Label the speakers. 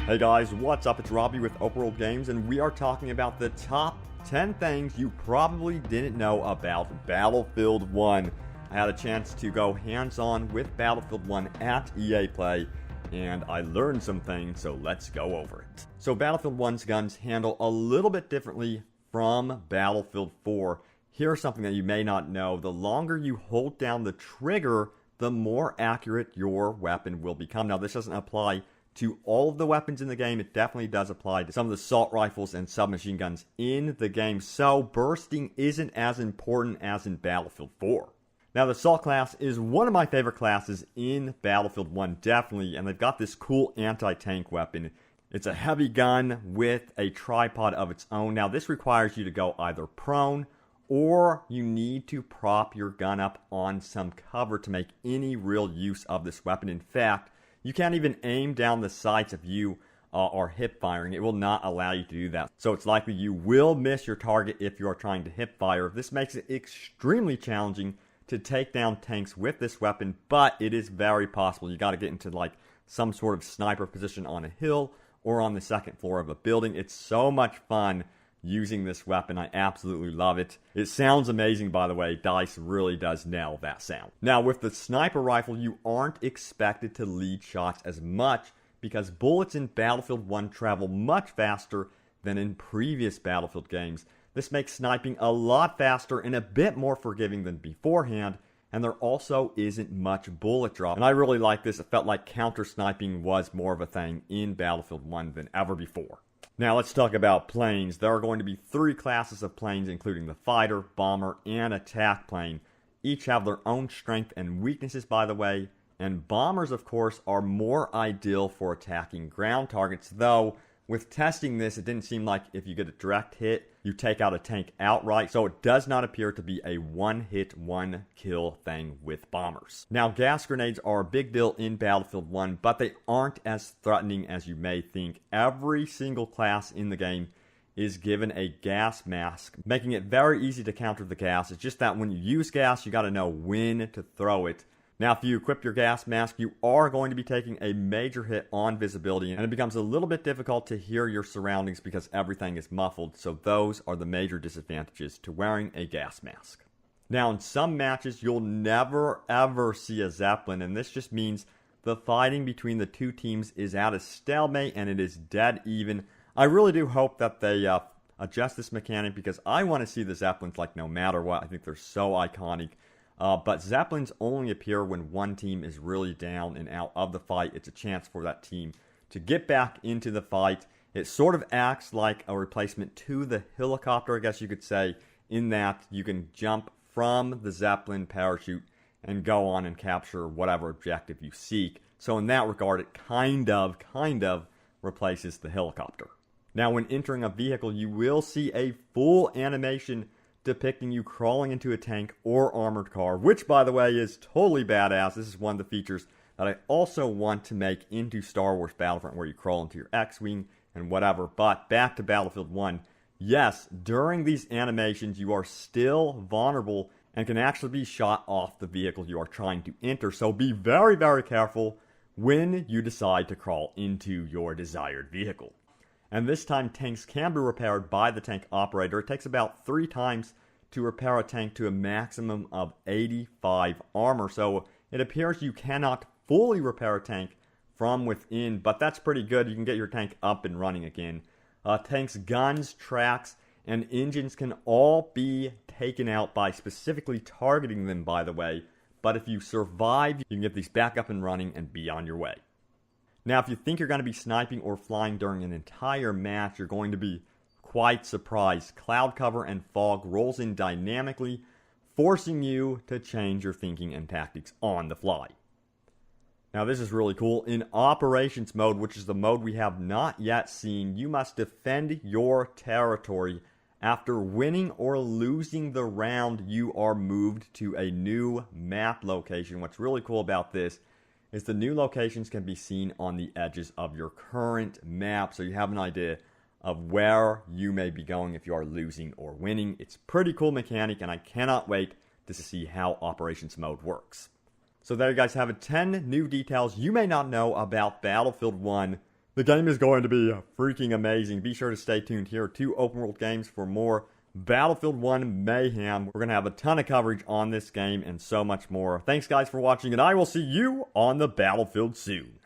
Speaker 1: Hey guys, what's up? It's Robbie with Open World Games, and we are talking about the top 10 things you probably didn't know about Battlefield 1. I had a chance to go hands-on with Battlefield 1 at EA Play, and I learned some things, so let's go over it. So Battlefield 1's guns handle a little bit differently from Battlefield 4. Here's something that you may not know. The longer you hold down the trigger, the more accurate your weapon will become. Now, this doesn't apply to all of the weapons in the game. It definitely does apply to some of the assault rifles and submachine guns in the game. So bursting isn't as important as in Battlefield 4. Now, the assault class is one of my favorite classes in Battlefield 1, definitely, and they've got this cool anti-tank weapon. It's a heavy gun with a tripod of its own. Now, this requires you to go either prone or you need to prop your gun up on some cover to make any real use of this weapon. In fact, you can't even aim down the sights if you are hip firing. It will not allow you to do that. So it's likely you will miss your target if you are trying to hip fire. This makes it extremely challenging to take down tanks with this weapon, but it is very possible. You got to get into like some sort of sniper position on a hill or on the second floor of a building. It's so much fun using this weapon. I absolutely love it. It sounds amazing, by the way. DICE really does nail that sound. Now, with the sniper rifle, you aren't expected to lead shots as much because bullets in Battlefield 1 travel much faster than in previous Battlefield games. This makes sniping a lot faster and a bit more forgiving than beforehand, and there also isn't much bullet drop. And I really like this. It felt like counter-sniping was more of a thing in Battlefield 1 than ever before. Now let's talk about planes. There are going to be 3 classes of planes, including the fighter, bomber, and attack plane. Each have their own strengths and weaknesses, by the way, and bombers, of course, are more ideal for attacking ground targets, though with testing this, it didn't seem like if you get a direct hit, you take out a tank outright, so it does not appear to be a one-hit, one-kill thing with bombers. Now, gas grenades are a big deal in Battlefield 1, but they aren't as threatening as you may think. Every single class in the game is given a gas mask, making it very easy to counter the gas. It's just that when you use gas, you got to know when to throw it. Now, if you equip your gas mask, you are going to be taking a major hit on visibility, and it becomes a little bit difficult to hear your surroundings because everything is muffled, so those are the major disadvantages to wearing a gas mask. Now, in some matches, you'll never ever see a Zeppelin, and this just means the fighting between the two teams is at a stalemate and it is dead even. I really do hope that they adjust this mechanic because I want to see the Zeppelins like no matter what. I think they're so iconic. But Zeppelins only appear when one team is really down and out of the fight. It's a chance for that team to get back into the fight. It sort of acts like a replacement to the helicopter, I guess you could say, in that you can jump from the Zeppelin parachute and go on and capture whatever objective you seek. So in that regard, it kind of replaces the helicopter. Now, when entering a vehicle, you will see a full animation depicting you crawling into a tank or armored car, which, by the way, is totally badass. This is one of the features that I also want to make into Star Wars Battlefront, where you crawl into your X-Wing and whatever. But back to Battlefield 1, yes, during these animations, you are still vulnerable and can actually be shot off the vehicle you are trying to enter. So be very, very careful when you decide to crawl into your desired vehicle. And this time, tanks can be repaired by the tank operator. It takes about 3 times to repair a tank to a maximum of 85 armor. So it appears you cannot fully repair a tank from within, but that's pretty good. You can get your tank up and running again. Tanks, guns, tracks, and engines can all be taken out by specifically targeting them, by the way. But if you survive, you can get these back up and running and be on your way. Now, if you think you're going to be sniping or flying during an entire match, you're going to be quite surprised. Cloud cover and fog rolls in dynamically, forcing you to change your thinking and tactics on the fly. Now, this is really cool. In Operations mode, which is the mode we have not yet seen, you must defend your territory. After winning or losing the round, you are moved to a new map location. What's really cool about this is the new locations can be seen on the edges of your current map, so you have an idea of where you may be going if you are losing or winning. It's a pretty cool mechanic, and I cannot wait to see how Operations mode works. So there you guys have it, 10 new details you may not know about Battlefield 1 The game is going to be freaking amazing. Be sure to stay tuned here to Open World Games for more Battlefield 1 mayhem. We're going to have a ton of coverage on this game and so much more. Thanks guys for watching, and I will see you on the battlefield soon.